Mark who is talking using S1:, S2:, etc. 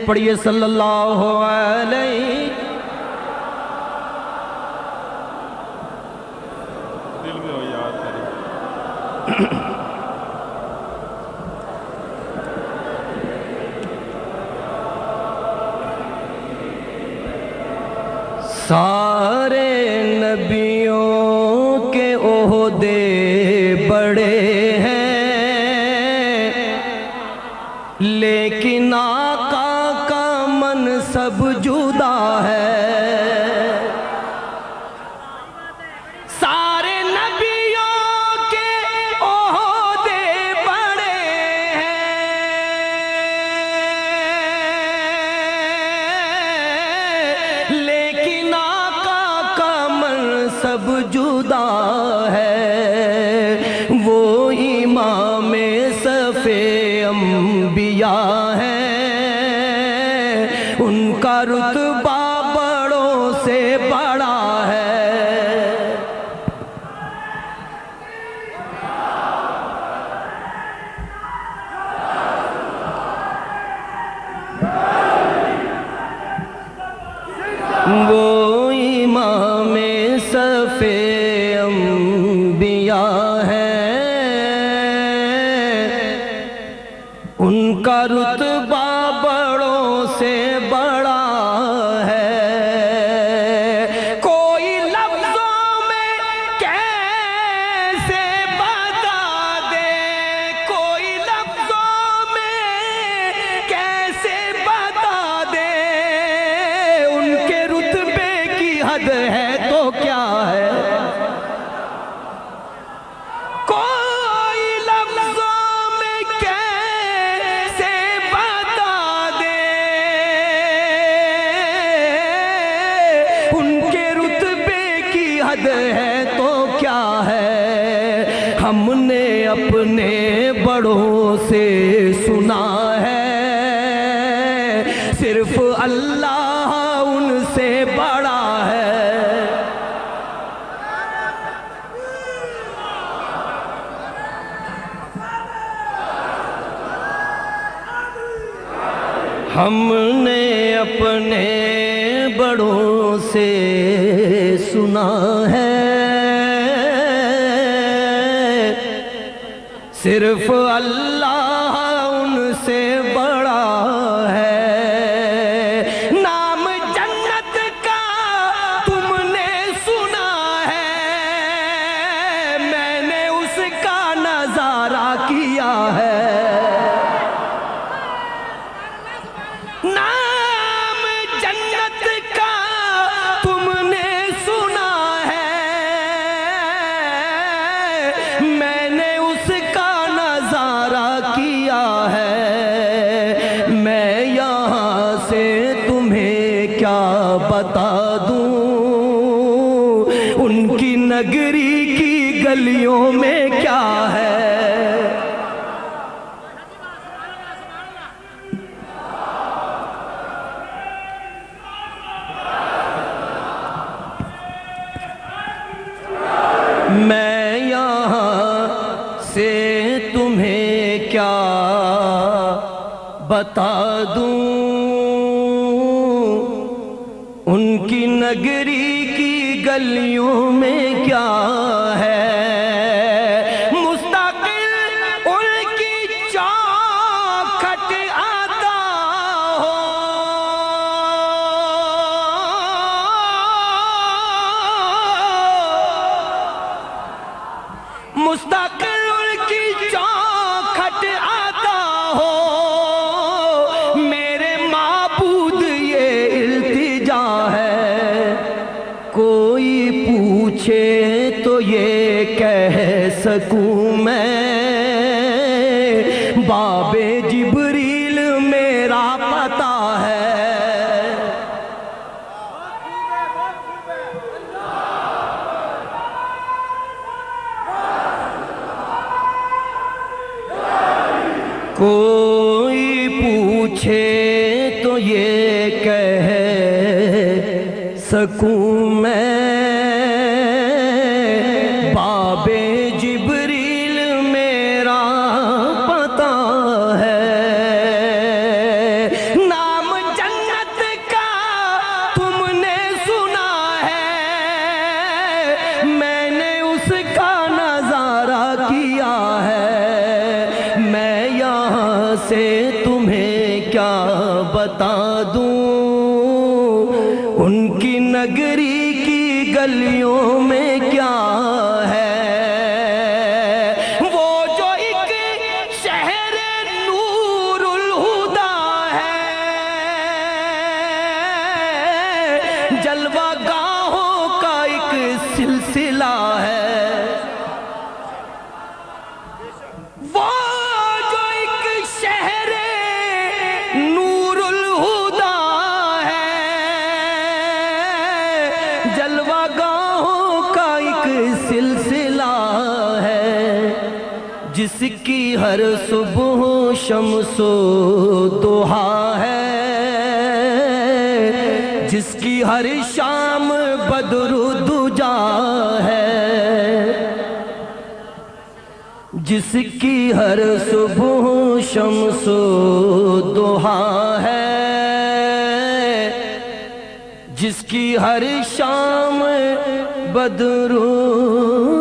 S1: پڑھیے صلی اللہ علیہ
S2: دل میں ہو یاد کریں.
S1: سارے نبیوں کے عہدے بڑے ہیں، لیکن آقا کا منصب جدا ہے. سارے نبیوں کے عہدے بڑے ہیں، لیکن آقا کا منصب جدا ہے. وہ امام صف انبیاء ہیں، ان کا رتبہ بڑوں سے بڑا ہے. وہ امام صف انبیاء ہیں، ان کا رتبہ بڑوں سے بڑا ہے. کوئی لفظوں میں کیسے بتا دے، کوئی لفظوں میں کیسے بتا دے، ان کے رتبے کی حد ہے تو کیا ہے. کوئی لفظوں میں کیسے بتا دے، ان کے رتبے کی حد ہے تو کیا ہے. ہم نے اپنے بڑوں سے سنا ہے، صرف اللہ ان سے بڑا ہے. ہم نے اپنے بڑوں سے سنا ہے، صرف اللہ ان سے بڑا ہے. نام جنت کا تم نے سنا ہے، میں نے اس کا نظارہ کیا ہے. نام جنت کا تم نے سنا ہے، میں نے اس کا نظارہ کیا ہے. میں یہاں سے تمہیں کیا بتا دوں، ان کی نگری کی گلیوں میں کیا ہے. میں یہاں سے تمہیں کیا بتا دوں، ان کی نگری کی گلیوں میں کیا ہے. مستقل ان کی چوکھٹ آتا ہو، مستقل ان کی چوکھٹ آتا ہو. میرے معبود یہ التجا ہے، کوئی پوچھے تو یہ کہہ سکوں میں، باب جبریل میرا پتہ ہے. کوئی پوچھے تو یہ کہہ سکوں میں، باب جبریل میرا پتہ ہے. نام بتا دوں ان کی نگری کی گلیوں میں کیا ہے، وہ جو ایک شہر نور الہدا ہے، جلوہ گاہوں کا ایک سلسلہ ہے، وہ جو ایک شہر نور الہدا ہے، جلوہ گاہوں کا ایک سلسلہ ہے، جس کی ہر صبح شمس و ضحیٰ ہے، جس کی ہر شام بدر و دجا ہے، جس کی ہر صبح شمس و ضحیٰ ہے، جس کی ہر شام بدر و